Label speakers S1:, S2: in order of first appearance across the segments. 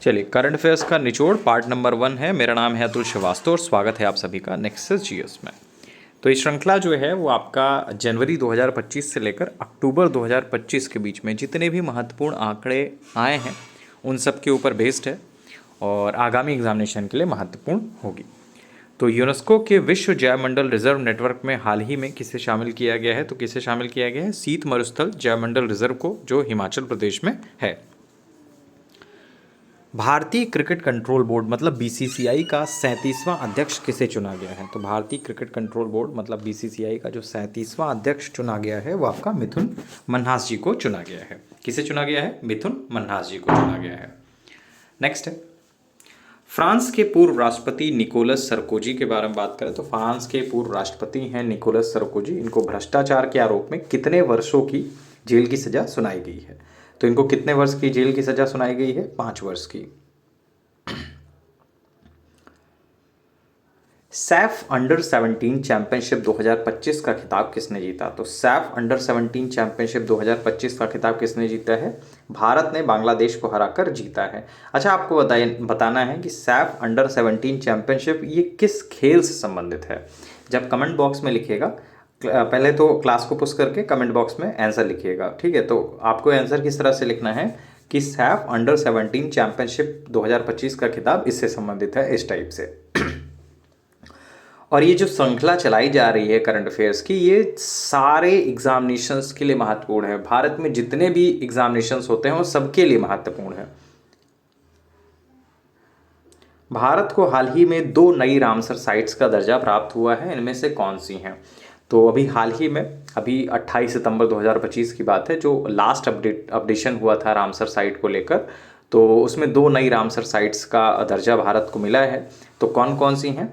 S1: चलिए, current affairs का निचोड़ पार्ट नंबर 1 है। मेरा नाम है अतुल श्रीवास्तव और स्वागत है आप सभी का नेक्सस जीएस में। तो ये श्रृंखला जो है वो आपका जनवरी 2025 से लेकर अक्टूबर 2025 के बीच में जितने भी महत्वपूर्ण आंकड़े आए हैं उन सब के ऊपर बेस्ड है और आगामी एग्जामिनेशन के लिए महत्वपूर्ण होगी। तो यूनेस्को के विश्व जैवमंडल रिजर्व नेटवर्क में हाल ही में किसे शामिल किया गया है? तो किसे शामिल किया गया है? शीत मरुस्थल जैवमंडल रिजर्व को, जो हिमाचल प्रदेश में है। भारतीय क्रिकेट कंट्रोल बोर्ड मतलब बीसीसीआई का 37वां अध्यक्ष किसे चुना गया है? तो भारतीय क्रिकेट कंट्रोल बोर्ड मतलब बीसीसीआई का जो 37वां अध्यक्ष चुना गया है वो आपका मिथुन मन्हास जी को चुना गया है। किसे चुना गया है? मिथुन मन्हास जी को चुना गया है। नेक्स्ट है, फ्रांस के पूर्व राष्ट्रपति निकोलस सरकोजी के बारे में बात करें तो फ्रांस के पूर्व राष्ट्रपति हैं निकोलस सरकोजी। इनको भ्रष्टाचार के आरोप में कितने वर्षों की जेल की सजा सुनाई गई है? तो इनको कितने वर्ष की जेल की सजा सुनाई गई है? 5 वर्ष की। सैफ अंडर 17 चैंपियनशिप 2025 का खिताब किसने जीता? तो सैफ अंडर 17 चैंपियनशिप 2025 का खिताब किसने जीता है? भारत ने बांग्लादेश को हराकर जीता है। अच्छा, आपको बताना है कि सैफ अंडर 17 चैंपियनशिप ये किस खेल से संबंधित है। जब कमेंट बॉक्स में लिखिएगा, पहले तो क्लास को पुश करके कमेंट बॉक्स में आंसर लिखिएगा, ठीक है। तो आपको आंसर किस तरह से लिखना है कि सैफ अंडर 17 चैंपियनशिप 2025 का खिताब इससे संबंधित है, इस टाइप से। और ये जो श्रृंखला चलाई जा रही है करंट अफेयर्स की, ये सारे एग्जामिनेशंस के लिए महत्वपूर्ण है। भारत में जितने भी एग्जामिनेशंस होते हैं वो सबके लिए महत्वपूर्ण है। भारत को हाल ही में 2 नई रामसर साइट्स का दर्जा प्राप्त हुआ है, इनमें से कौन सी हैं? तो अभी हाल ही में 28 सितंबर 2025 की बात है, जो लास्ट अपडेशन हुआ था रामसर साइट को लेकर, तो उसमें 2 नई रामसर साइट्स का दर्जा भारत को मिला है। तो कौन कौन सी हैं?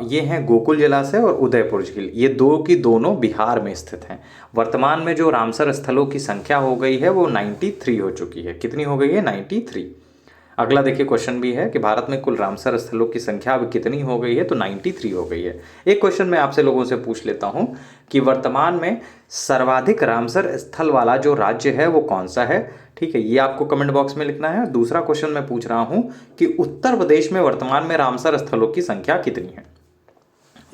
S1: ये हैं गोकुल जलाशय और उदयपुर झील। ये दो की दोनों बिहार में स्थित हैं। वर्तमान में जो रामसर स्थलों की संख्या हो गई है वो 93 हो चुकी है। कितनी हो गई है? 93। अगला देखिए क्वेश्चन भी है कि भारत में कुल रामसर स्थलों की संख्या अब कितनी हो गई है? तो 93 हो गई है। एक क्वेश्चन मैं आपसे लोगों से पूछ लेता हूं कि वर्तमान में सर्वाधिक रामसर स्थल वाला जो राज्य है वो कौन सा है? ठीक है, ये आपको कमेंट बॉक्स में लिखना है। दूसरा क्वेश्चन मैं पूछ रहा हूं कि उत्तर प्रदेश में वर्तमान में रामसर स्थलों की संख्या कितनी है?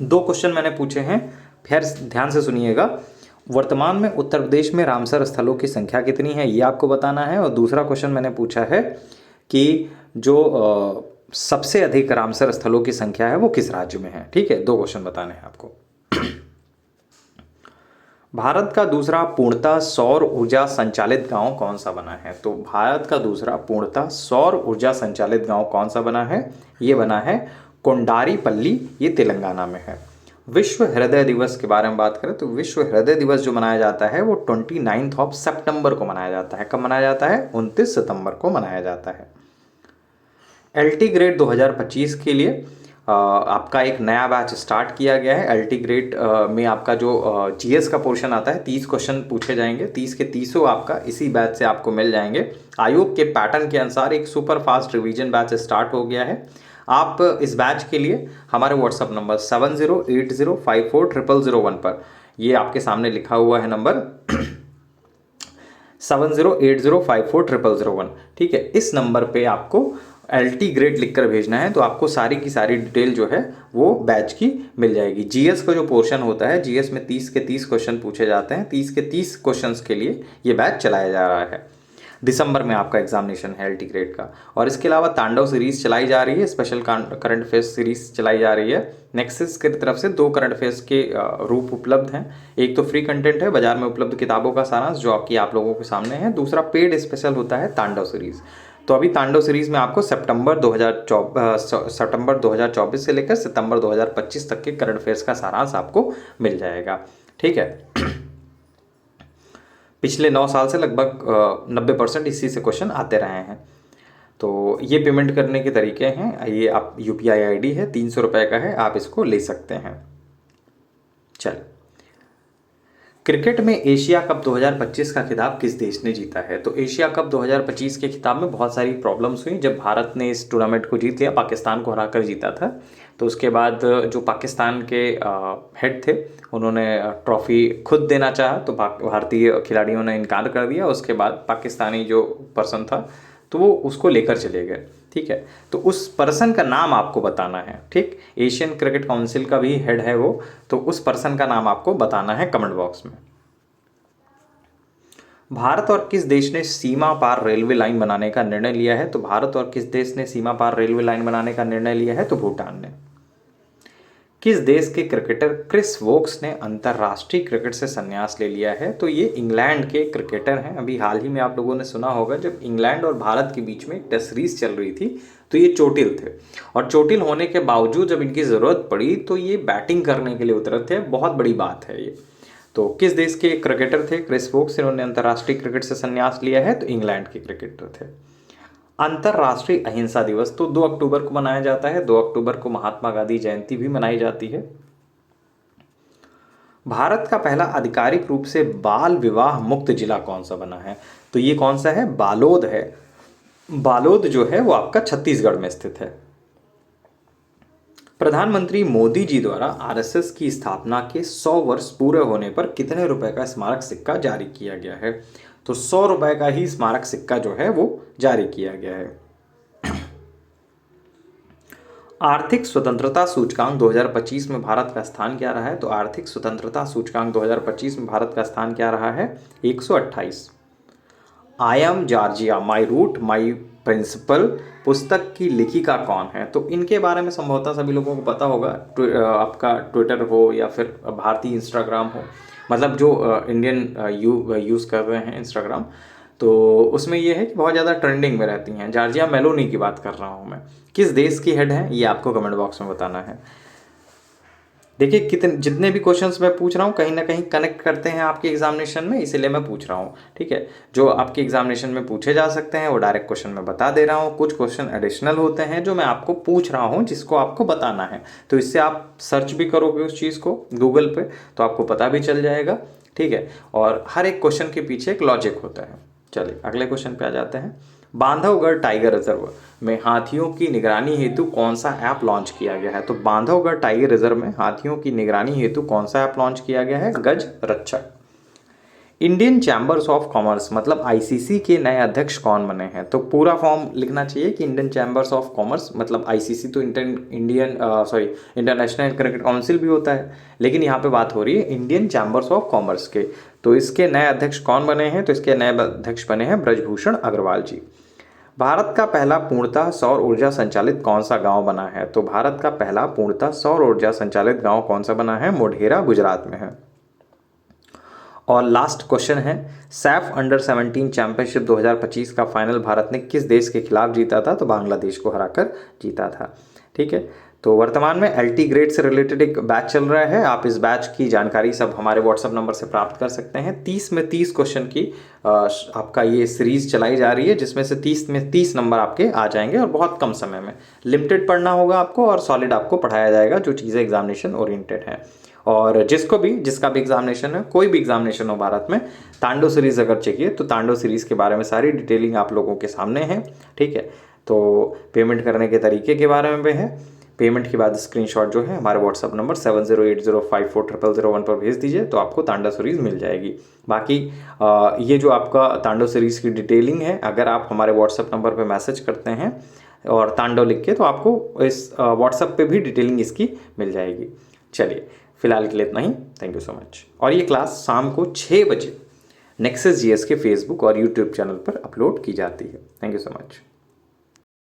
S1: 2 क्वेश्चन मैंने पूछे हैं, फिर ध्यान से सुनिएगा। वर्तमान में उत्तर प्रदेश में रामसर स्थलों की संख्या कितनी है ये आपको बताना है। और दूसरा क्वेश्चन मैंने पूछा है कि जो सबसे अधिक रामसर स्थलों की संख्या है वो किस राज्य में है। ठीक है, 2 क्वेश्चन बताने हैं आपको। भारत का दूसरा पूर्णतः सौर ऊर्जा संचालित गांव कौन सा बना है? तो भारत का दूसरा पूर्णतः सौर ऊर्जा संचालित गांव कौन सा बना है? ये बना है कोंडारीपल्ली, ये तेलंगाना में है। विश्व हृदय दिवस के बारे में बात करें तो विश्व हृदय दिवस जो मनाया जाता है वो 29 सितंबर को मनाया जाता है। कब मनाया जाता है? 29 सितंबर को मनाया जाता है। एलटी ग्रेड 2025 के लिए आपका एक नया बैच स्टार्ट किया गया है। एलटी ग्रेड में आपका जो जीएस का पोर्शन आता है, 30 क्वेश्चन पूछे जाएंगे, 30 के 30 आपका इसी बैच से आपको मिल जाएंगे। आयोग के पैटर्न के अनुसार एक super fast revision batch start हो गया है। आप इस बैच के लिए हमारे व्हाट्सअप नंबर 7080540001 पर, ये आपके सामने लिखा हुआ है नंबर 7080540001, ठीक है, इस नंबर पे आपको एलटी ग्रेड लिखकर भेजना है। तो आपको सारी की सारी डिटेल जो है वो बैच की मिल जाएगी। जीएस का जो पोर्शन होता है, जीएस में 30 के 30 क्वेश्चन पूछे जाते हैं। 30 के 30 क्वेश्चंस के लिए ये बैच चलाया जा रहा है। दिसंबर में आपका एग्जामिनेशन है एलटी ग्रेड का। और इसके अलावा तांडव सीरीज चलाई जा रही है, स्पेशल करंट अफेयर्स सीरीज चलाई जा रही है। नेक्सस की तरफ से 2 करंट अफेयर्स के रूप उपलब्ध हैं। एक तो फ्री कंटेंट है, बाजार में उपलब्ध किताबों का सारांश जो कि आप लोगों के सामने है। दूसरा पेड स्पेशल होता है तांडव सीरीज। तो अभी तांडव सीरीज में आपको सितंबर 2024 से लेकर सितंबर 2025 तक के करंट अफेयर्स का सारांश आपको मिल जाएगा। ठीक है, पिछले 9 साल से लगभग 90% इसी से क्वेश्चन आते रहे हैं। तो ये पेमेंट करने के तरीके हैं, ये आप यूपीआई आईडी है, 300 रुपये का है, आप इसको ले सकते हैं। चल, क्रिकेट में एशिया कप 2025 का खिताब किस देश ने जीता है? तो एशिया कप 2025 के खिताब में बहुत सारी प्रॉब्लम्स हुई। जब भारत ने इस टूर्नामेंट को जीत लिया, पाकिस्तान को हराकर जीता था, तो उसके बाद जो पाकिस्तान के हेड थे उन्होंने ट्रॉफी खुद देना चाहा, तो भारतीय खिलाड़ियों ने इनकार कर दिया। उसके बाद पाकिस्तानी जो पर्सन था तो वो उसको लेकर चले गए। ठीक है, तो उस पर्सन का नाम आपको बताना है। ठीक, एशियन क्रिकेट काउंसिल का भी हेड है वो, तो उस पर्सन का नाम आपको बताना है कमेंट बॉक्स में। भारत और किस देश ने सीमा पार रेलवे लाइन बनाने का निर्णय लिया है? तो भारत और किस देश ने सीमा पार रेलवे लाइन बनाने का निर्णय लिया है? तो भूटान ने। किस देश के क्रिकेटर क्रिस वोक्स ने अंतर्राष्ट्रीय क्रिकेट से संन्यास ले लिया है? तो ये इंग्लैंड के क्रिकेटर हैं। अभी हाल ही में आप लोगों ने सुना होगा, जब इंग्लैंड और भारत के बीच में एक टेस्ट सीरीज चल रही थी तो ये चोटिल थे, और चोटिल होने के बावजूद जब इनकी ज़रूरत पड़ी तो ये बैटिंग करने के लिए उतरे थे। बहुत बड़ी बात है ये। तो किस देश के क्रिकेटर थे क्रिस वोक्स, इन्होंने अंतर्राष्ट्रीय क्रिकेट से संन्यास लिया है? तो इंग्लैंड के क्रिकेटर थे। अंतर्राष्ट्रीय अहिंसा दिवस तो 2 अक्टूबर को मनाया जाता है। 2 अक्टूबर को महात्मा गांधी जयंती भी मनाई जाती है। भारत का पहला आधिकारिक रूप से बाल विवाह मुक्त जिला कौन सा बना है? तो ये कौन सा है? बालोद है। बालोद जो है वो आपका छत्तीसगढ़ में स्थित है। प्रधानमंत्री मोदी जी द्वारा आरएसएस की स्थापना के 100 वर्ष पूरे होने पर कितने रुपए का स्मारक सिक्का जारी किया गया है? तो 100 रुपए का ही स्मारक सिक्का जो है वो जारी किया गया है। आर्थिक स्वतंत्रता सूचकांक 2025 में भारत का स्थान क्या रहा है? तो आर्थिक स्वतंत्रता सूचकांक 2025 में भारत का स्थान क्या रहा है? 128। I am Georgia my root my principle पुस्तक की लेखिका कौन है? तो इनके बारे में संभवतः सभी लोगों को पता होगा। आपका ट्विटर हो या फिर भारतीय इंस्टाग्राम हो, मतलब जो इंडियन यूज़ कर रहे हैं इंस्टाग्राम, तो उसमें ये है कि बहुत ज़्यादा ट्रेंडिंग में रहती हैं। जॉर्जिया मेलोनी की बात कर रहा हूँ मैं। किस देश की हेड है ये आपको कमेंट बॉक्स में बताना है। देखिए कितने जितने भी क्वेश्चंस मैं पूछ रहा हूँ कहीं ना कहीं कनेक्ट करते हैं आपके एग्जामिनेशन में, इसीलिए मैं पूछ रहा हूँ। ठीक है, जो आपके एग्जामिनेशन में पूछे जा सकते हैं वो डायरेक्ट क्वेश्चन में बता दे रहा हूँ। कुछ क्वेश्चन एडिशनल होते हैं जो मैं आपको पूछ रहा हूँ, जिसको आपको बताना है। तो इससे आप सर्च भी करोगे उस चीज़ को गूगल पे तो आपको पता भी चल जाएगा। ठीक है, और हर एक क्वेश्चन के पीछे एक लॉजिक होता है। चलिए अगले क्वेश्चन पे आ जाते हैं। बांधवगढ़ टाइगर रिजर्व में हाथियों की निगरानी हेतु कौन सा ऐप लॉन्च किया गया है? तो बांधवगढ़ टाइगर रिजर्व में हाथियों की निगरानी हेतु कौन सा ऐप लॉन्च किया गया है? गज रक्षक। इंडियन चैम्बर्स ऑफ कॉमर्स मतलब आईसीसी के नए अध्यक्ष कौन बने हैं? तो पूरा फॉर्म लिखना चाहिए कि इंडियन चैम्बर्स ऑफ कॉमर्स, मतलब आईसीसी तो इंटरनेशनल क्रिकेट काउंसिल भी होता है, लेकिन यहाँ पे बात हो रही है इंडियन चैम्बर्स ऑफ कॉमर्स के। तो इसके नए अध्यक्ष कौन बने हैं? तो इसके नए अध्यक्ष बने हैं ब्रजभूषण अग्रवाल जी। भारत का पहला पूर्णतः सौर ऊर्जा संचालित कौन सा गांव बना है? तो भारत का पहला पूर्णतः सौर ऊर्जा संचालित गांव कौन सा बना है? मोढेरा गुजरात में है। और लास्ट क्वेश्चन है, सैफ अंडर 17 चैंपियनशिप 2025 का फाइनल भारत ने किस देश के खिलाफ जीता था? तो बांग्लादेश को हराकर जीता था। ठीक है, तो वर्तमान में एलटी ग्रेड से रिलेटेड एक बैच चल रहा है। आप इस बैच की जानकारी सब हमारे व्हाट्सअप नंबर से प्राप्त कर सकते हैं। 30 में 30 क्वेश्चन की आपका ये सीरीज चलाई जा रही है, जिसमें से 30 में 30 नंबर आपके आ जाएंगे और बहुत कम समय में। लिमिटेड पढ़ना होगा आपको और सॉलिड आपको पढ़ाया जाएगा, जो चीज़ें एग्जामिनेशन ओरिएंटेड हैं। और जिसका भी एग्जामिनेशन है, कोई भी एग्जामिनेशन हो भारत में, तांडव सीरीज़ अगर चाहिए तो तांडव सीरीज़ के बारे में सारी डिटेलिंग आप लोगों के सामने है। ठीक है, तो पेमेंट करने के तरीके के बारे में भी है। पेमेंट के बाद स्क्रीनशॉट जो है हमारे व्हाट्सअप नंबर 7080540001 पर भेज दीजिए, तो आपको तांडव सीरीज़ मिल जाएगी। बाकी ये जो आपका तांडव सीरीज़ की डिटेलिंग है, अगर आप हमारे व्हाट्सअप नंबर पर मैसेज करते हैं और तांडव लिख के, तो आपको इस व्हाट्सअप पे भी डिटेलिंग इसकी मिल जाएगी। चलिए फिलहाल के लिए इतना ही। Thank you so much. और ये क्लास शाम को 6 बजे नेक्सस जीएस के फेसबुक और यूट्यूब चैनल पर अपलोड की जाती है। Thank you so much.